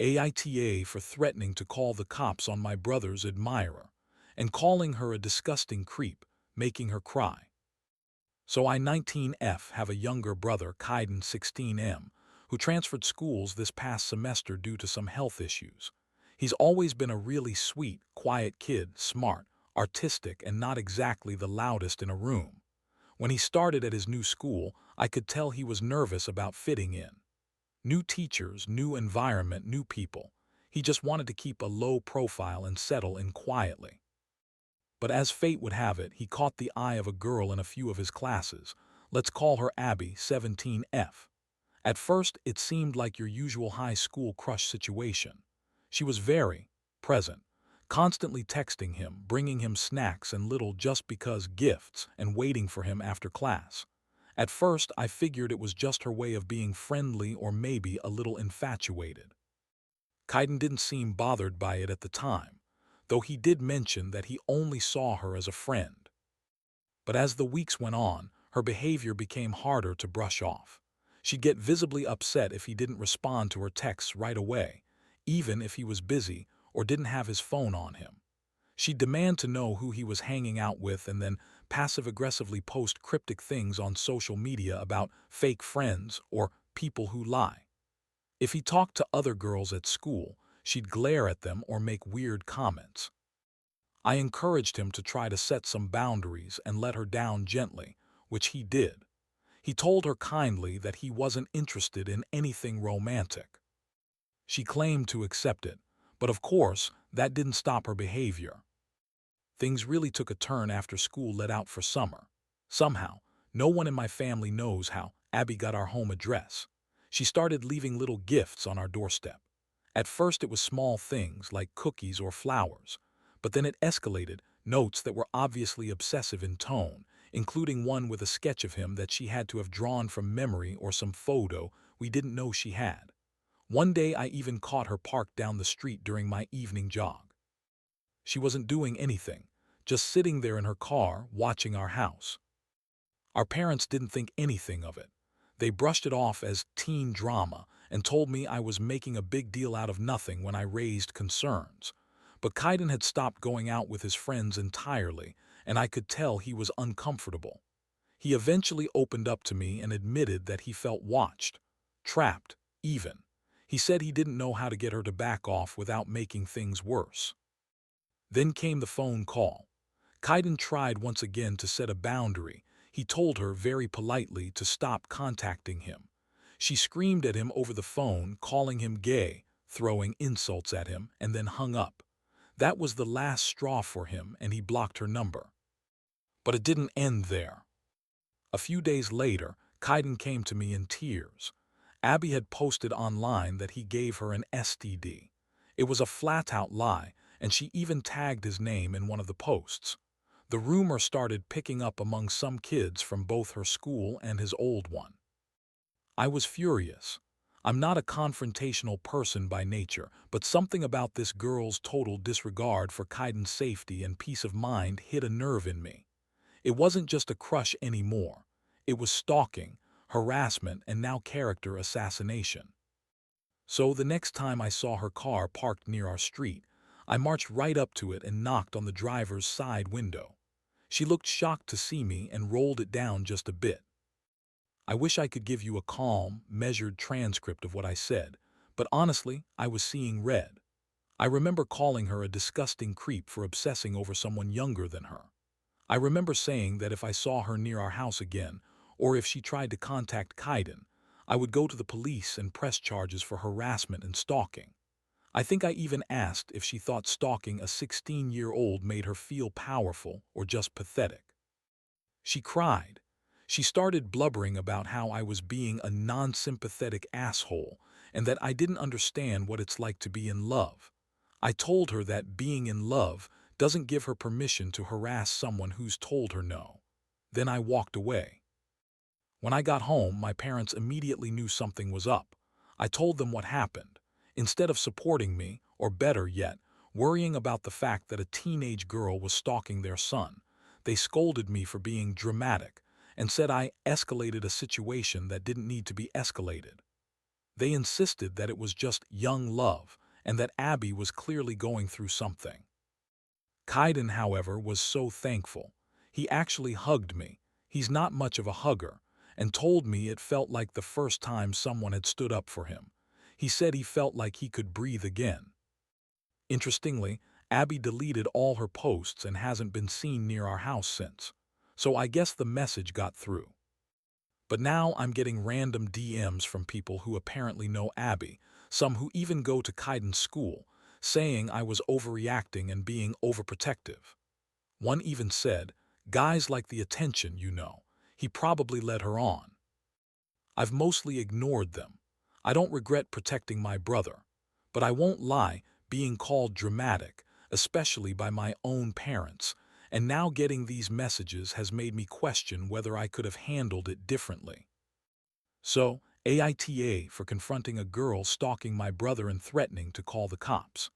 AITA for threatening to call the cops on my brother's admirer and calling her a disgusting creep, making her cry. So I 19F have a younger brother, Kaiden 16M, who transferred schools this past semester due to some health issues. He's always been a really sweet, quiet kid, smart, artistic, and not exactly the loudest in a room. When he started at his new school, I could tell he was nervous about fitting in. New teachers, new environment, new people. He just wanted to keep a low profile and settle in quietly. But as fate would have it, he caught the eye of a girl in a few of his classes. Let's call her Abby, 17F. At first, it seemed like your usual high school crush situation. She was very present, constantly texting him, bringing him snacks and little just because gifts, and waiting for him after class. At first, I figured it was just her way of being friendly or maybe a little infatuated. Kaiden didn't seem bothered by it at the time, though he did mention that he only saw her as a friend. But as the weeks went on, her behavior became harder to brush off. She'd get visibly upset if he didn't respond to her texts right away, even if he was busy or didn't have his phone on him. She'd demand to know who he was hanging out with and then passive-aggressively post cryptic things on social media about fake friends or people who lie. If he talked to other girls at school, she'd glare at them or make weird comments. I encouraged him to try to set some boundaries and let her down gently, which he did. He told her kindly that he wasn't interested in anything romantic. She claimed to accept it, but of course, that didn't stop her behavior. Things really took a turn after school let out for summer. Somehow, no one in my family knows how Abby got our home address. She started leaving little gifts on our doorstep. At first it was small things like cookies or flowers, but then it escalated, notes that were obviously obsessive in tone, including one with a sketch of him that she had to have drawn from memory or some photo we didn't know she had. One day I even caught her parked down the street during my evening jog. She wasn't doing anything, just sitting there in her car watching our house. Our parents didn't think anything of it. They brushed it off as teen drama and told me I was making a big deal out of nothing when I raised concerns. But Kaiden had stopped going out with his friends entirely, and I could tell he was uncomfortable. He eventually opened up to me and admitted that he felt watched, trapped, even. He said he didn't know how to get her to back off without making things worse. Then came the phone call. Kaiden tried once again to set a boundary. He told her very politely to stop contacting him. She screamed at him over the phone, calling him gay, throwing insults at him, and then hung up. That was the last straw for him, and he blocked her number. But it didn't end there. A few days later, Kaiden came to me in tears. Abby had posted online that he gave her an STD. It was a flat-out lie, and she even tagged his name in one of the posts. The rumor started picking up among some kids from both her school and his old one. I was furious. I'm not a confrontational person by nature, but something about this girl's total disregard for Kaiden's safety and peace of mind hit a nerve in me. It wasn't just a crush anymore. It was stalking, harassment, and now character assassination. So the next time I saw her car parked near our street, I marched right up to it and knocked on the driver's side window. She looked shocked to see me and rolled it down just a bit. I wish I could give you a calm, measured transcript of what I said, but honestly, I was seeing red. I remember calling her a disgusting creep for obsessing over someone younger than her. I remember saying that if I saw her near our house again, or if she tried to contact Kaiden, I would go to the police and press charges for harassment and stalking. I think I even asked if she thought stalking a 16-year-old made her feel powerful or just pathetic. She cried. She started blubbering about how I was being a non-sympathetic asshole and that I didn't understand what it's like to be in love. I told her that being in love doesn't give her permission to harass someone who's told her no. Then I walked away. When I got home, my parents immediately knew something was up. I told them what happened. Instead of supporting me, or better yet, worrying about the fact that a teenage girl was stalking their son, they scolded me for being dramatic and said I escalated a situation that didn't need to be escalated. They insisted that it was just young love and that Abby was clearly going through something. Kaiden, however, was so thankful. He actually hugged me. He's not much of a hugger, and told me it felt like the first time someone had stood up for him. He said he felt like he could breathe again. Interestingly, Abby deleted all her posts and hasn't been seen near our house since. So I guess the message got through. But now I'm getting random DMs from people who apparently know Abby, some who even go to Kaiden's school, saying I was overreacting and being overprotective. One even said, "Guys like the attention, you know. He probably led her on." I've mostly ignored them. I don't regret protecting my brother. But I won't lie, being called dramatic, especially by my own parents, and now getting these messages has made me question whether I could have handled it differently. So, AITA for confronting a girl stalking my brother and threatening to call the cops.